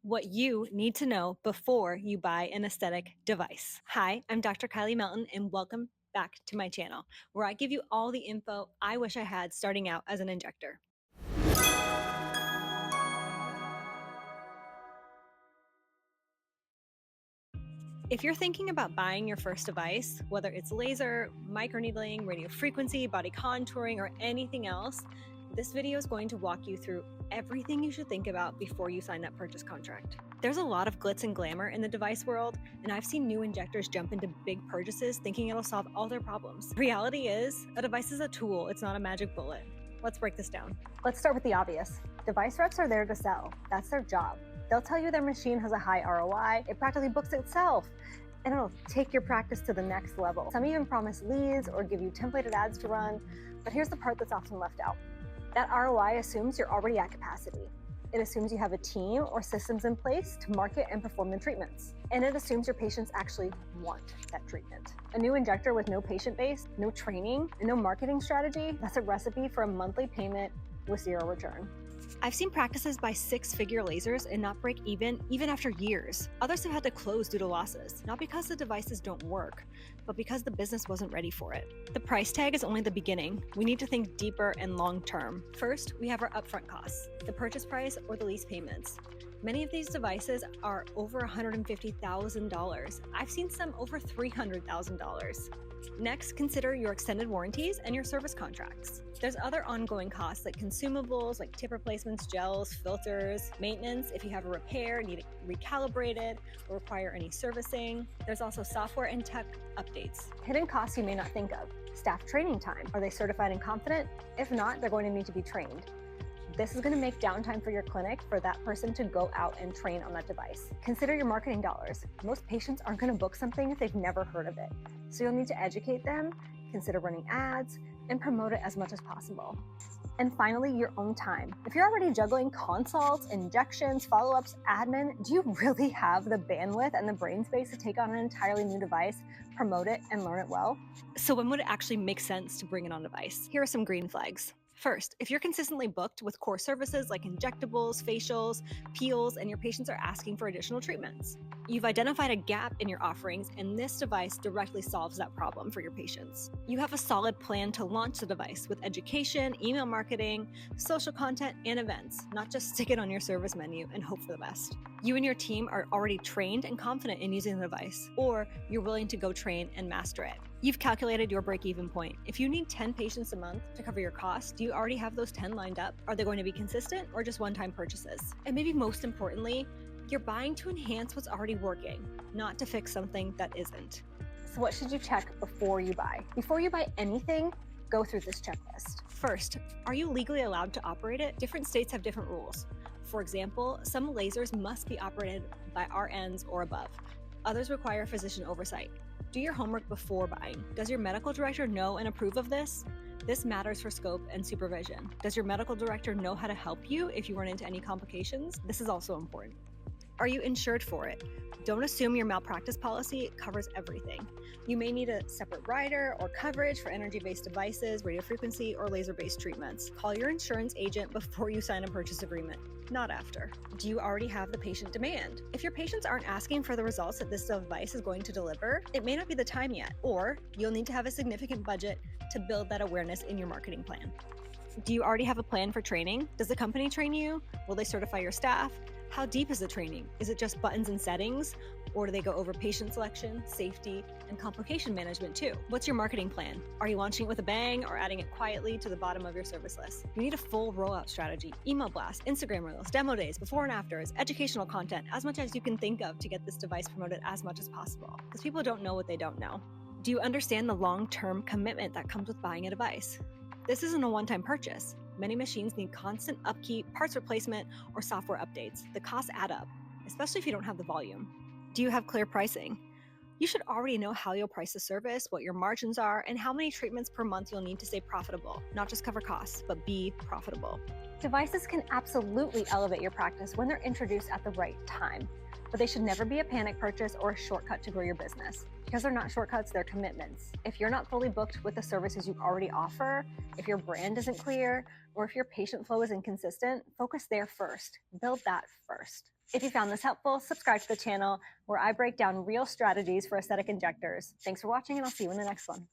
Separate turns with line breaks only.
what you need to know before you buy an aesthetic device. Hi, I'm Dr. Kylie Melton, and welcome back to my channel, where I give you all the info I wish I had starting out as an injector. If you're thinking about buying your first device, whether it's laser, microneedling, radiofrequency, body contouring, or anything else, this video is going to walk you through everything you should think about before you sign that purchase contract. There's a lot of glitz and glamour in the device world, and I've seen new injectors jump into big purchases thinking it'll solve all their problems. The reality is, a device is a tool, it's not a magic bullet. Let's break this down. Let's start with the obvious. Device reps are there to sell. That's their job. They'll tell you their machine has a high ROI, it practically books itself, and it'll take your practice to the next level. Some even promise leads or give you templated ads to run, but here's the part that's often left out. That ROI assumes you're already at capacity. It assumes you have a team or systems in place to market and perform the treatments. And it assumes your patients actually want that treatment. A new injector with no patient base, no training, and no marketing strategy, that's a recipe for a monthly payment with zero return. I've seen practices buy six-figure lasers and not break even after years. Others have had to close due to losses, not because the devices don't work, but because the business wasn't ready for it. The price tag is only the beginning. We need to think deeper and long-term. First, we have our upfront costs, the purchase price or the lease payments. Many of these devices are over $150,000. I've seen some over $300,000. Next, consider your extended warranties and your service contracts. There's other ongoing costs like consumables, like tip replacements, gels, filters, maintenance if you have a repair, need it recalibrated, or require any servicing. There's also software and tech updates. Hidden costs you may not think of. Staff training time. Are they certified and confident? If not, they're going to need to be trained. This is going to make downtime for your clinic for that person to go out and train on that device. Consider your marketing dollars. Most patients aren't going to book something if they've never heard of it. So you'll need to educate them, consider running ads, and promote it as much as possible. And finally, your own time. If you're already juggling consults, injections, follow-ups, admin, do you really have the bandwidth and the brain space to take on an entirely new device, promote it, and learn it well? So when would it actually make sense to bring it on device? Here are some green flags. First, if you're consistently booked with core services like injectables, facials, peels, and your patients are asking for additional treatments. You've identified a gap in your offerings, and this device directly solves that problem for your patients. You have a solid plan to launch the device with education, email marketing, social content, and events, not just stick it on your service menu and hope for the best. You and your team are already trained and confident in using the device, or you're willing to go train and master it. You've calculated your break-even point. If you need 10 patients a month to cover your costs, do you already have those 10 lined up? Are they going to be consistent or just one-time purchases? And maybe most importantly, you're buying to enhance what's already working, not to fix something that isn't. So what should you check before you buy? Before you buy anything, go through this checklist. First, are you legally allowed to operate it? Different states have different rules. For example, some lasers must be operated by RNs or above. Others require physician oversight. Do your homework before buying. Does your medical director know and approve of this? This matters for scope and supervision. Does your medical director know how to help you if you run into any complications? This is also important. Are you insured for it? Don't assume your malpractice policy covers everything. You may need a separate rider or coverage for energy-based devices, radiofrequency, or laser-based treatments. Call your insurance agent before you sign a purchase agreement, not after. Do you already have the patient demand? If your patients aren't asking for the results that this device is going to deliver, it may not be the time yet, or you'll need to have a significant budget to build that awareness in your marketing plan. Do you already have a plan for training? Does the company train you? Will they certify your staff? How deep is the training? Is it just buttons and settings? Or do they go over patient selection, safety, and complication management too? What's your marketing plan? Are you launching it with a bang or adding it quietly to the bottom of your service list? You need a full rollout strategy, email blasts, Instagram reels, demo days, before and afters, educational content, as much as you can think of to get this device promoted as much as possible. Because people don't know what they don't know. Do you understand the long-term commitment that comes with buying a device? This isn't a one-time purchase. Many machines need constant upkeep, parts replacement, or software updates. The costs add up, especially if you don't have the volume. Do you have clear pricing? You should already know how you'll price the service, what your margins are, and how many treatments per month you'll need to stay profitable. Not just cover costs, but be profitable. Devices can absolutely elevate your practice when they're introduced at the right time, but they should never be a panic purchase or a shortcut to grow your business. Because they're not shortcuts, they're commitments. If you're not fully booked with the services you already offer, if your brand isn't clear, or if your patient flow is inconsistent, focus there first. Build that first. If you found this helpful, subscribe to the channel where I break down real strategies for aesthetic injectors. Thanks for watching, and I'll see you in the next one.